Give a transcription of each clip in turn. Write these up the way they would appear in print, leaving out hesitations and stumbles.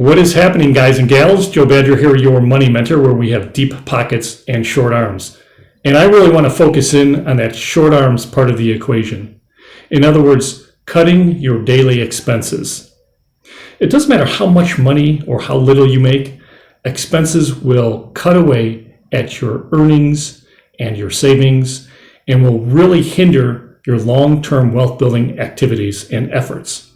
What is happening, guys and gals? Joe Badger here, your money mentor, where we have deep pockets and short arms. And I really want to focus in on that short arms part of the equation. In other words, cutting your daily expenses. It doesn't matter how much money or how little you make, expenses will cut away at your earnings and your savings and will really hinder your long-term wealth building activities and efforts.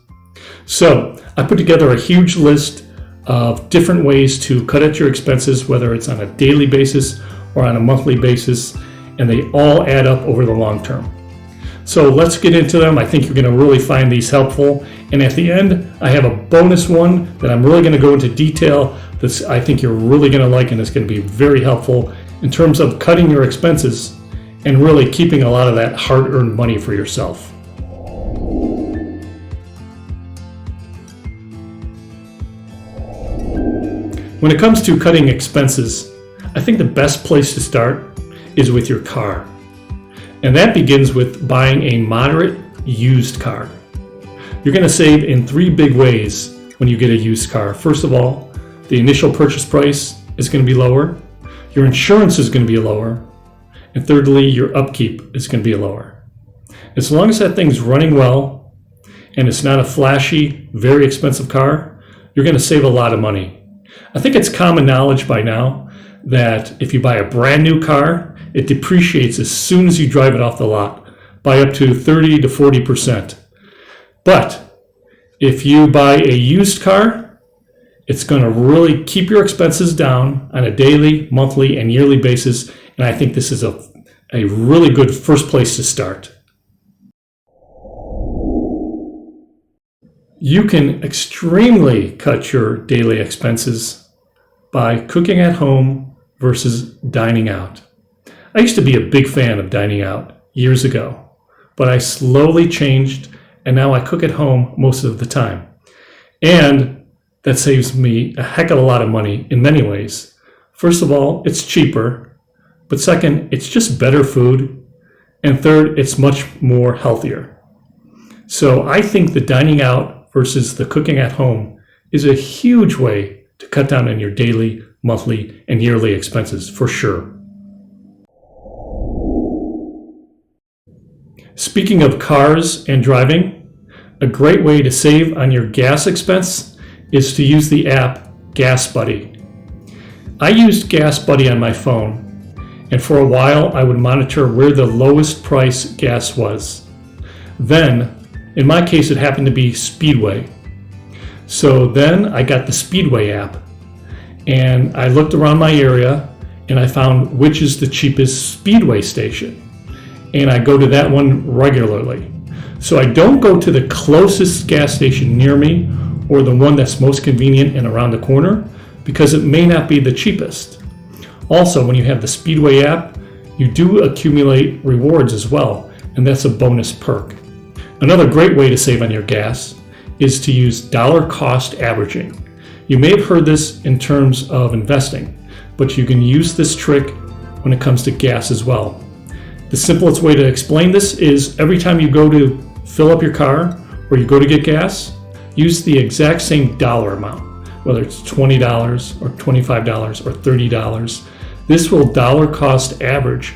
So I put together a huge list of different ways to cut at your expenses, whether it's on a daily basis or on a monthly basis, and they all add up over the long term. So let's get into them. I think you're going to really find these helpful. And at the end, I have a bonus one that I'm really going to go into detail that I think you're really going to like, and it's going to be very helpful in terms of cutting your expenses and really keeping a lot of that hard-earned money for yourself. When it comes to cutting expenses, I think the best place to start is with your car. And that begins with buying a moderate used car. You're going to save in three big ways when you get a used car. First of all, the initial purchase price is going to be lower. Your insurance is going to be lower. And thirdly, your upkeep is going to be lower. As long as that thing's running well and it's not a flashy, very expensive car, you're going to save a lot of money. I think it's common knowledge by now that if you buy a brand new car, it depreciates as soon as you drive it off the lot by up to 30 to 40%. But if you buy a used car, it's going to really keep your expenses down on a daily, monthly, and yearly basis. And I think this is a really good first place to start. You can extremely cut your daily expenses by cooking at home versus dining out. I used to be a big fan of dining out years ago, but I slowly changed and now I cook at home most of the time. And that saves me a heck of a lot of money in many ways. First of all, it's cheaper, but second, it's just better food, and third, it's much more healthier. So I think the dining out versus the cooking at home is a huge way to cut down on your daily, monthly, and yearly expenses for sure. Speaking of cars and driving, a great way to save on your gas expense is to use the app Gas Buddy. I used Gas Buddy on my phone, and for a while I would monitor where the lowest price gas was. Then, in my case, it happened to be Speedway. So then I got the Speedway app and I looked around my area and I found which is the cheapest Speedway station. And I go to that one regularly. So I don't go to the closest gas station near me or the one that's most convenient and around the corner because it may not be the cheapest. Also, when you have the Speedway app, you do accumulate rewards as well, and that's a bonus perk. Another great way to save on your gas is to use dollar cost averaging. You may have heard this in terms of investing, but you can use this trick when it comes to gas as well. The simplest way to explain this is every time you go to fill up your car or you go to get gas, use the exact same dollar amount, whether it's $20 or $25 or $30. This will dollar cost average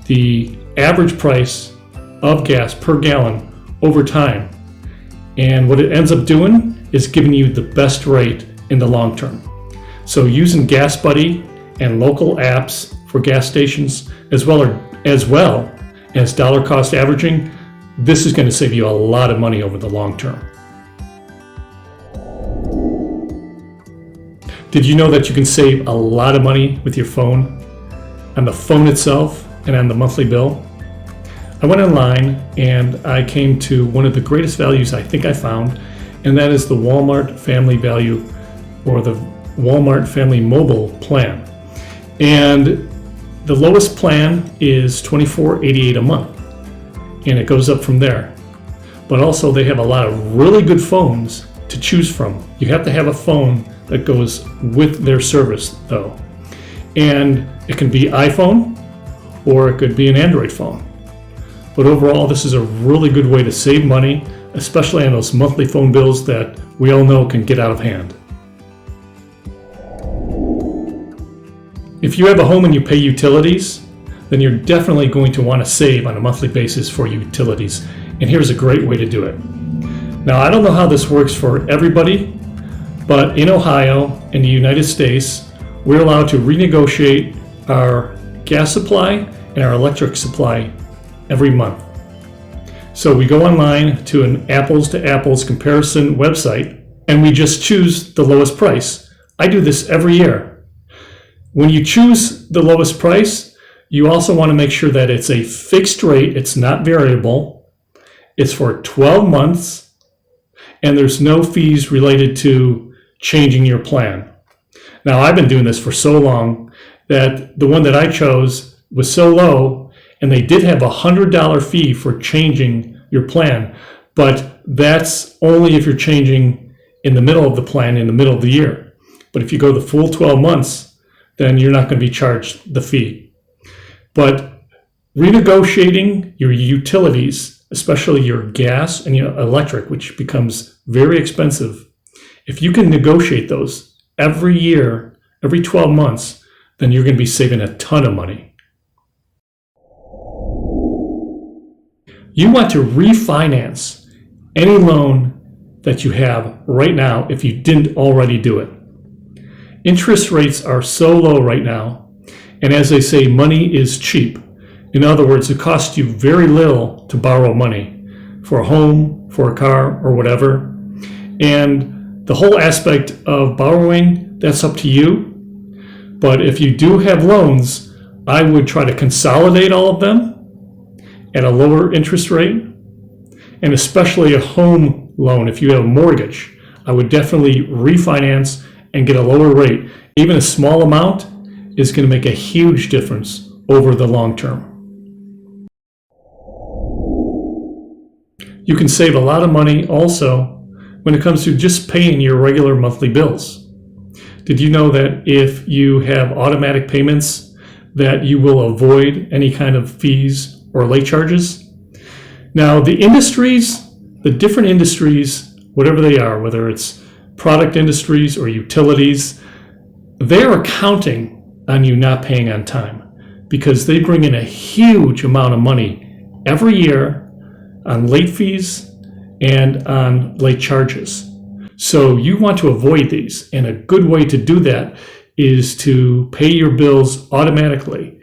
the average price of gas per gallon over time. And what it ends up doing is giving you the best rate in the long term. So using Gas Buddy and local apps for gas stations, as well as dollar cost averaging, this is going to save you a lot of money over the long term. Did you know that you can save a lot of money with your phone, on the phone itself and on the monthly bill? I went online and I came to one of the greatest values I think I found, and that is the Walmart Family Value or the Walmart Family Mobile Plan. And the lowest plan is $24.88 a month, and it goes up from there. But also they have a lot of really good phones to choose from. You have to have a phone that goes with their service though. And it can be iPhone or it could be an Android phone. But overall, this is a really good way to save money, especially on those monthly phone bills that we all know can get out of hand. If you have a home and you pay utilities, then you're definitely going to want to save on a monthly basis for utilities. And here's a great way to do it. Now, I don't know how this works for everybody, but in Ohio, in the United States, we're allowed to renegotiate our gas supply and our electric supply every month. So we go online to an apples to apples comparison website and we just choose the lowest price. I do this every year. When you choose the lowest price, you also want to make sure that it's a fixed rate, it's not variable, it's for 12 months, and there's no fees related to changing your plan. Now, I've been doing this for so long that the one that I chose was so low, and they did have a $100 fee for changing your plan, but that's only if you're changing in the middle of the plan, in the middle of the year. But if you go the full 12 months, then you're not going to be charged the fee. But renegotiating your utilities, especially your gas and your electric, which becomes very expensive, if you can negotiate those every year, every 12 months, then you're going to be saving a ton of money. You want to refinance any loan that you have right now if you didn't already do it. Interest rates are so low right now, and as they say, money is cheap. In other words, it costs you very little to borrow money for a home, for a car, or whatever. And the whole aspect of borrowing, that's up to you. But if you do have loans, I would try to consolidate all of them at a lower interest rate, and especially a home loan. If you have a mortgage, I would definitely refinance and get a lower rate. Even a small amount is going to make a huge difference over the long term. You can save a lot of money also when it comes to just paying your regular monthly bills. Did you know that if you have automatic payments that you will avoid any kind of fees or late charges? Now, the different industries, whatever they are, whether it's product industries or utilities, they are counting on you not paying on time because they bring in a huge amount of money every year on late fees and on late charges. So you want to avoid these, and a good way to do that is to pay your bills automatically,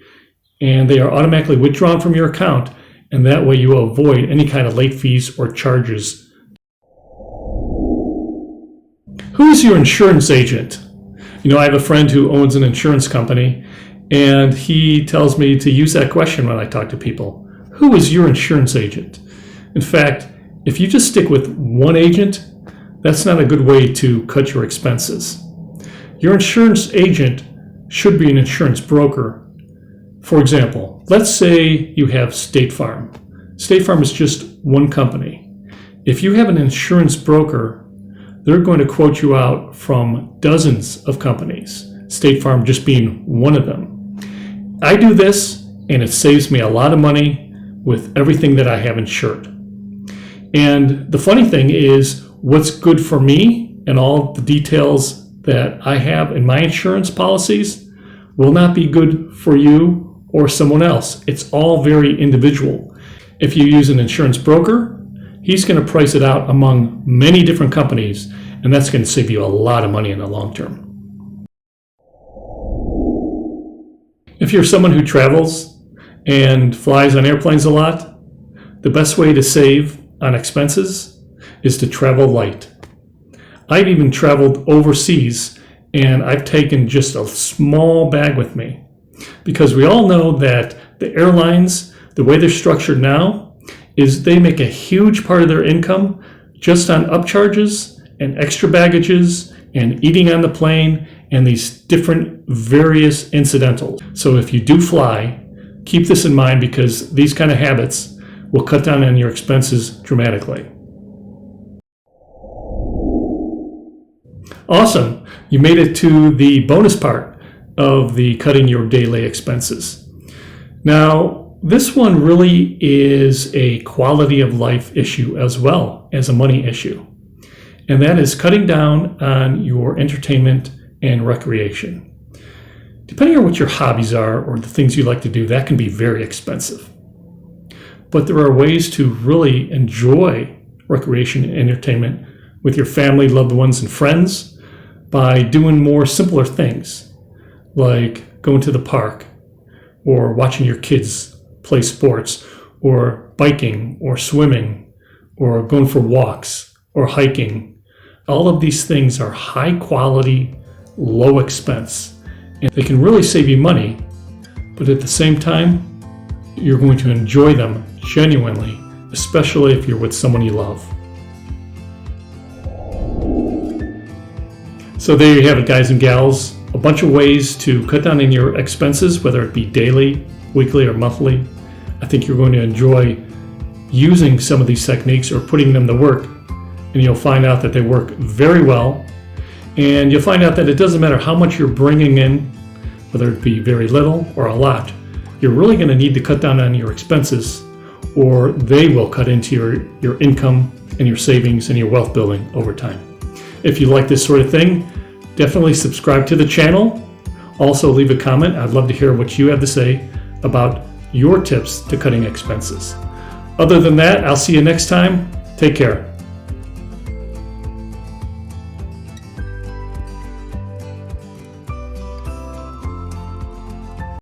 and they are automatically withdrawn from your account, and that way you avoid any kind of late fees or charges. Who is your insurance agent? You know, I have a friend who owns an insurance company, and he tells me to use that question when I talk to people. Who is your insurance agent? In fact, if you just stick with one agent, that's not a good way to cut your expenses. Your insurance agent should be an insurance broker. For example, let's say you have State Farm. State Farm is just one company. If you have an insurance broker, they're going to quote you out from dozens of companies, State Farm just being one of them. I do this, and it saves me a lot of money with everything that I have insured. And the funny thing is, what's good for me and all the details that I have in my insurance policies will not be good for you or someone else. It's all very individual. If you use an insurance broker, he's going to price it out among many different companies, and that's going to save you a lot of money in the long term. If you're someone who travels and flies on airplanes a lot, the best way to save on expenses is to travel light. I've even traveled overseas, and I've taken just a small bag with me, because we all know that the airlines, the way they're structured now, is they make a huge part of their income just on upcharges and extra baggages and eating on the plane and these different various incidentals. So if you do fly, keep this in mind, because these kind of habits will cut down on your expenses dramatically. Awesome. You made it to the bonus part of the cutting your daily expenses. Now, this one really is a quality of life issue as well as a money issue. And that is cutting down on your entertainment and recreation. Depending on what your hobbies are or the things you like to do, that can be very expensive. But there are ways to really enjoy recreation and entertainment with your family, loved ones, and friends by doing more simpler things, like going to the park, or watching your kids play sports, or biking, or swimming, or going for walks, or hiking. All of these things are high quality, low expense, and they can really save you money, but at the same time, you're going to enjoy them genuinely, especially if you're with someone you love. So there you have it, guys and gals. A bunch of ways to cut down on your expenses, whether it be daily, weekly, or monthly. I think you're going to enjoy using some of these techniques or putting them to work, and you'll find out that they work very well. And you'll find out that it doesn't matter how much you're bringing in, whether it be very little or a lot, you're really going to need to cut down on your expenses, or they will cut into your income and your savings and your wealth building over time. If you like this sort of thing, definitely subscribe to the channel. Also leave a comment. I'd love to hear what you have to say about your tips to cutting expenses. Other than that, I'll see you next time. Take care.